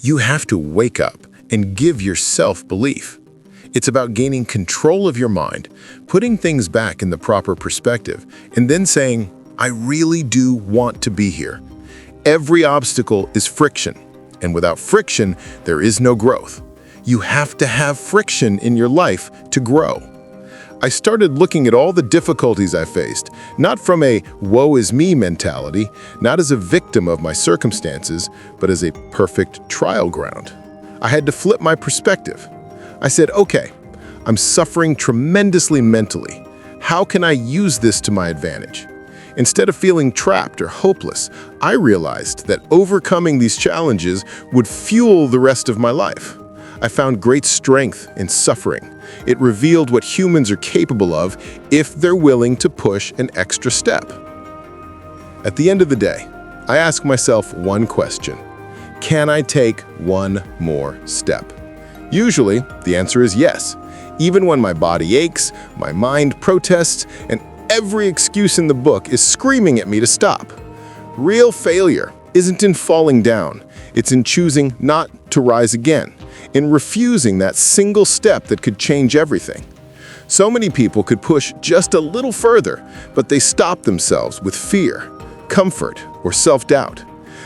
You have to wake up and give yourself belief. It's about gaining control of your mind, putting things back in the proper perspective, and then saying, I really do want to be here. Every obstacle is friction, and without friction, there is no growth. You have to have friction in your life to grow. I started looking at all the difficulties I faced, not from a woe is me mentality, not as a victim of my circumstances, but as a perfect trial ground. I had to flip my perspective. I said, okay, I'm suffering tremendously mentally. How can I use this to my advantage? Instead of feeling trapped or hopeless, I realized that overcoming these challenges would fuel the rest of my life. I found great strength in suffering. It revealed what humans are capable of if they're willing to push an extra step. At the end of the day, I ask myself one question. Can I take one more step? Usually, the answer is yes. Even when my body aches, my mind protests, and every excuse in the book is screaming at me to stop. Real failure isn't in falling down. It's in choosing not to rise again, in refusing that single step that could change everything. So many people could push just a little further, but they stop themselves with fear, comfort, or self-doubt.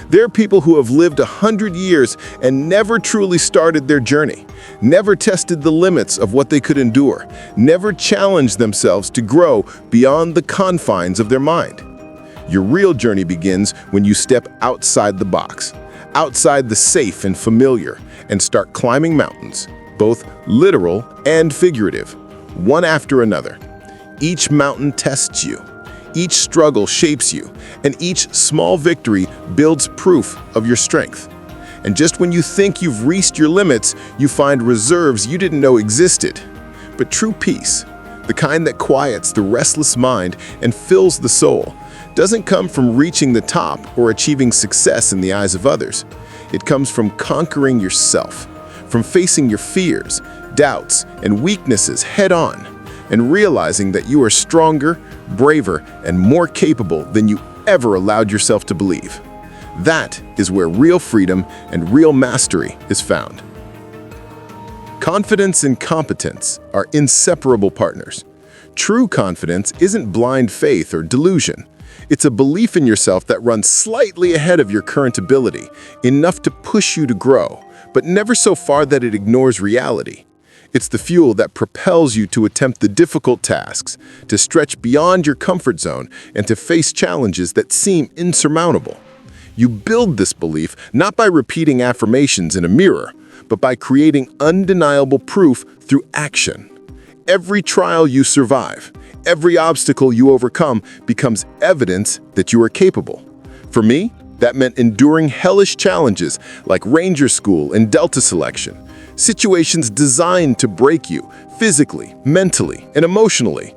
There are people who have lived 100 years and never truly started their journey, never tested the limits of what they could endure, never challenged themselves to grow beyond the confines of their mind. Your real journey begins when you step outside the box, outside the safe and familiar, and start climbing mountains, both literal and figurative, one after another. Each mountain tests you. Each struggle shapes you, and each small victory builds proof of your strength. And just when you think you've reached your limits, you find reserves you didn't know existed. But true peace, the kind that quiets the restless mind and fills the soul, doesn't come from reaching the top or achieving success in the eyes of others. It comes from conquering yourself, from facing your fears, doubts, and weaknesses head-on, and realizing that you are stronger, braver, and more capable than you ever allowed yourself to believe. That is where real freedom and real mastery is found. Confidence and competence are inseparable partners. True confidence isn't blind faith or delusion. It's a belief in yourself that runs slightly ahead of your current ability, enough to push you to grow, but never so far that it ignores reality. It's the fuel that propels you to attempt the difficult tasks, to stretch beyond your comfort zone, and to face challenges that seem insurmountable. You build this belief not by repeating affirmations in a mirror, but by creating undeniable proof through action. Every trial you survive, every obstacle you overcome becomes evidence that you are capable. For me, that meant enduring hellish challenges like Ranger School and Delta Selection, situations designed to break you physically, mentally, and emotionally.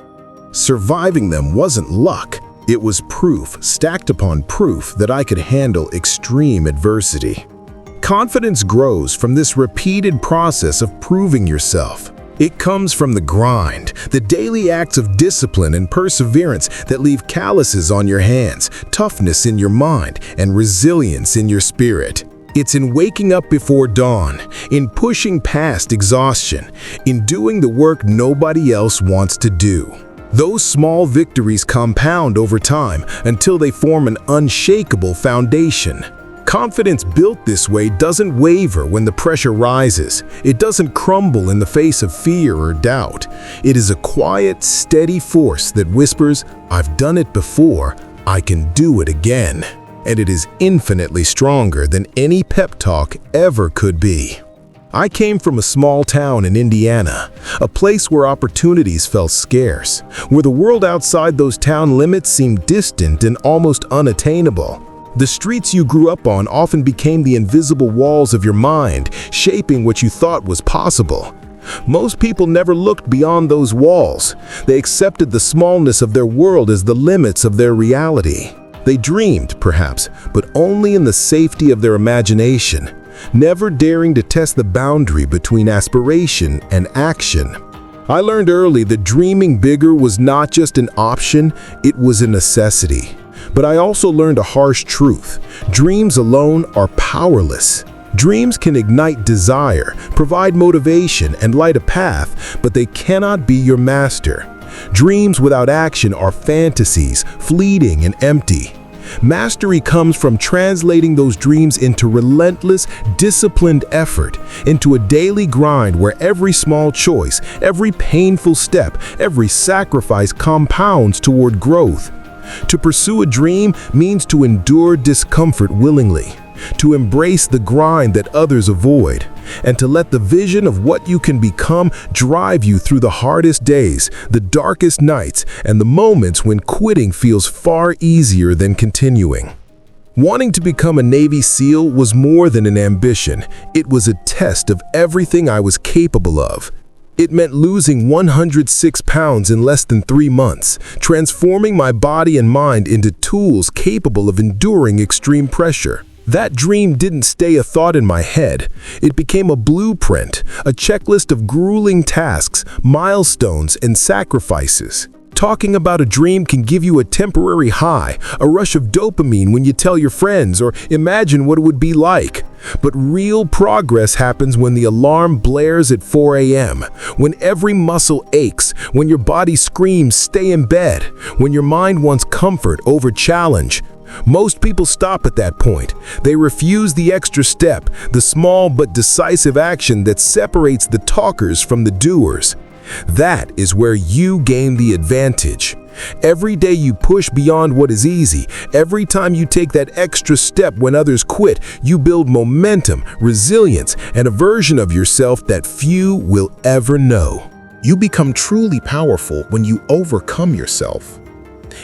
Surviving them wasn't luck. It was proof, stacked upon proof, that I could handle extreme adversity. Confidence grows from this repeated process of proving yourself. It comes from the grind, the daily acts of discipline and perseverance that leave calluses on your hands, toughness in your mind, and resilience in your spirit. It's in waking up before dawn, in pushing past exhaustion, in doing the work nobody else wants to do. Those small victories compound over time until they form an unshakable foundation. Confidence built this way doesn't waver when the pressure rises. It doesn't crumble in the face of fear or doubt. It is a quiet, steady force that whispers, "I've done it before, I can do it again." And it is infinitely stronger than any pep talk ever could be. I came from a small town in Indiana, a place where opportunities felt scarce, where the world outside those town limits seemed distant and almost unattainable. The streets you grew up on often became the invisible walls of your mind, shaping what you thought was possible. Most people never looked beyond those walls. They accepted the smallness of their world as the limits of their reality. They dreamed, perhaps, but only in the safety of their imagination, never daring to test the boundary between aspiration and action. I learned early that dreaming bigger was not just an option, it was a necessity. But I also learned a harsh truth. Dreams alone are powerless. Dreams can ignite desire, provide motivation, and light a path, but they cannot be your master. Dreams without action are fantasies, fleeting and empty. Mastery comes from translating those dreams into relentless, disciplined effort, into a daily grind where every small choice, every painful step, every sacrifice compounds toward growth. To pursue a dream means to endure discomfort willingly, to embrace the grind that others avoid, and to let the vision of what you can become drive you through the hardest days, the darkest nights, and the moments when quitting feels far easier than continuing. Wanting to become a Navy SEAL was more than an ambition. It was a test of everything I was capable of. It meant losing 106 pounds in less than 3 months, transforming my body and mind into tools capable of enduring extreme pressure. That dream didn't stay a thought in my head. It became a blueprint, a checklist of grueling tasks, milestones, and sacrifices. Talking about a dream can give you a temporary high, a rush of dopamine when you tell your friends or imagine what it would be like. But real progress happens when the alarm blares at 4 a.m., when every muscle aches, when your body screams, "Stay in bed," when your mind wants comfort over challenge. Most people stop at that point. They refuse the extra step, the small but decisive action that separates the talkers from the doers. That is where you gain the advantage. Every day you push beyond what is easy, every time you take that extra step when others quit, you build momentum, resilience, and a version of yourself that few will ever know. You become truly powerful when you overcome yourself.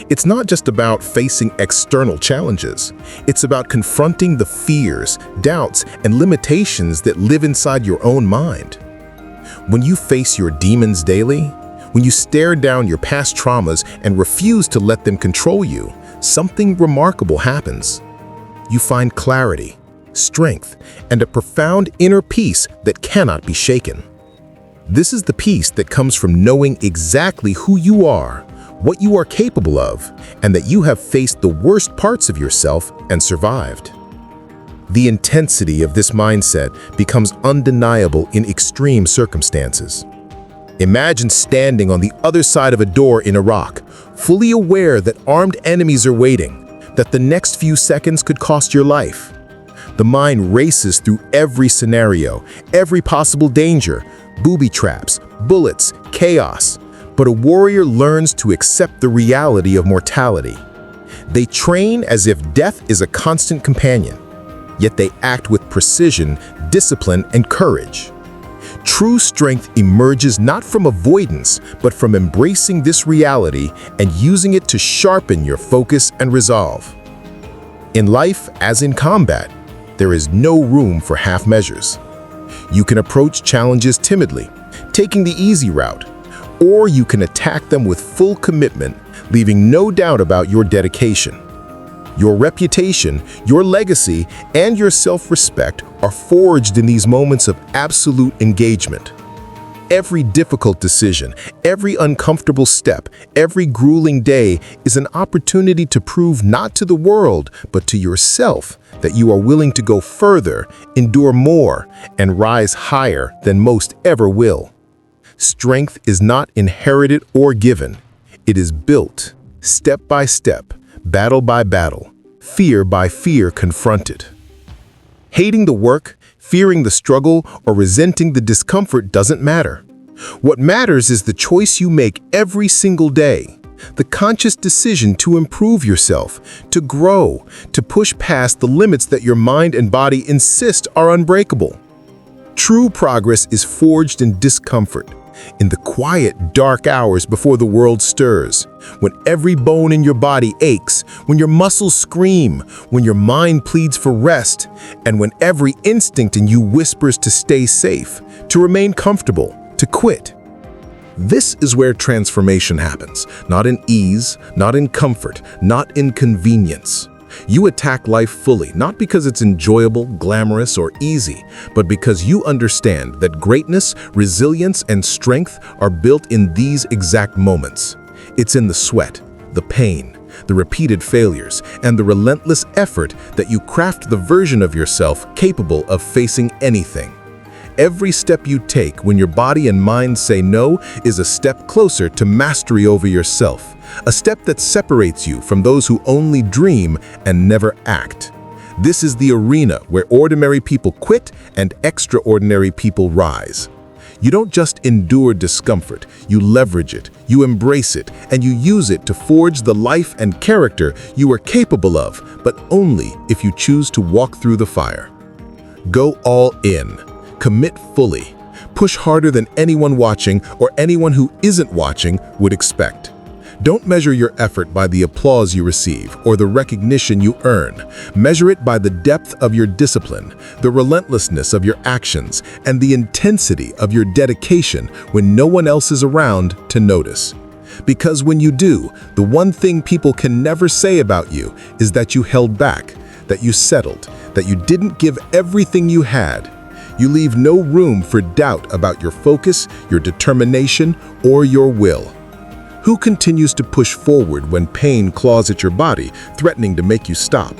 It's not just about facing external challenges. It's about confronting the fears, doubts, and limitations that live inside your own mind. When you face your demons daily, when you stare down your past traumas and refuse to let them control you, something remarkable happens. You find clarity, strength, and a profound inner peace that cannot be shaken. This is the peace that comes from knowing exactly who you are, what you are capable of, and that you have faced the worst parts of yourself and survived. The intensity of this mindset becomes undeniable in extreme circumstances. Imagine standing on the other side of a door in Iraq, fully aware that armed enemies are waiting, that the next few seconds could cost your life. The mind races through every scenario, every possible danger, booby traps, bullets, chaos. But a warrior learns to accept the reality of mortality. They train as if death is a constant companion, yet they act with precision, discipline, and courage. True strength emerges not from avoidance, but from embracing this reality and using it to sharpen your focus and resolve. In life, as in combat, there is no room for half measures. You can approach challenges timidly, taking the easy route, or you can attack them with full commitment, leaving no doubt about your dedication. Your reputation, your legacy, and your self-respect are forged in these moments of absolute engagement. Every difficult decision, every uncomfortable step, every grueling day is an opportunity to prove not to the world, but to yourself that you are willing to go further, endure more, and rise higher than most ever will. Strength is not inherited or given. It is built, step by step, battle by battle, fear by fear confronted. Hating the work, fearing the struggle, or resenting the discomfort doesn't matter. What matters is the choice you make every single day, the conscious decision to improve yourself, to grow, to push past the limits that your mind and body insist are unbreakable. True progress is forged in discomfort, in the quiet, dark hours before the world stirs, when every bone in your body aches, when your muscles scream, when your mind pleads for rest, and when every instinct in you whispers to stay safe, to remain comfortable, to quit. This is where transformation happens, not in ease, not in comfort, not in convenience. You attack life fully, not because it's enjoyable, glamorous, or easy, but because you understand that greatness, resilience, and strength are built in these exact moments. It's in the sweat, the pain, the repeated failures, and the relentless effort that you craft the version of yourself capable of facing anything. Every step you take when your body and mind say no is a step closer to mastery over yourself, a step that separates you from those who only dream and never act. This is the arena where ordinary people quit and extraordinary people rise. You don't just endure discomfort, you leverage it, you embrace it, and you use it to forge the life and character you are capable of, but only if you choose to walk through the fire. Go all in. Commit fully. Push harder than anyone watching or anyone who isn't watching would expect. Don't measure your effort by the applause you receive or the recognition you earn. Measure it by the depth of your discipline, the relentlessness of your actions, and the intensity of your dedication when no one else is around to notice. Because when you do, the one thing people can never say about you is that you held back, that you settled, that you didn't give everything you had. You leave no room for doubt about your focus, your determination, or your will. Who continues to push forward when pain claws at your body, threatening to make you stop?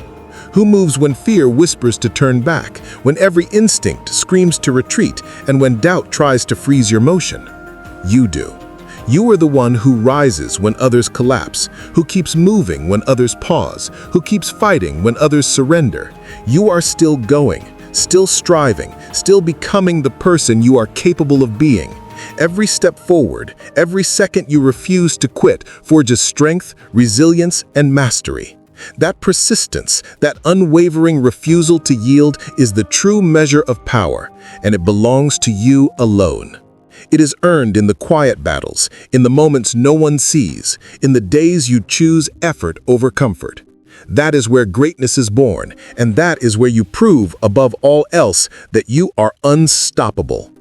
Who moves when fear whispers to turn back, when every instinct screams to retreat, and when doubt tries to freeze your motion? You do. You are the one who rises when others collapse, who keeps moving when others pause, who keeps fighting when others surrender. You are still going, still striving, still becoming the person you are capable of being. Every step forward, every second you refuse to quit forges strength, resilience, and mastery. That persistence, that unwavering refusal to yield is the true measure of power, and it belongs to you alone. It is earned in the quiet battles, in the moments no one sees, in the days you choose effort over comfort. That is where greatness is born, and that is where you prove, above all else, that you are unstoppable.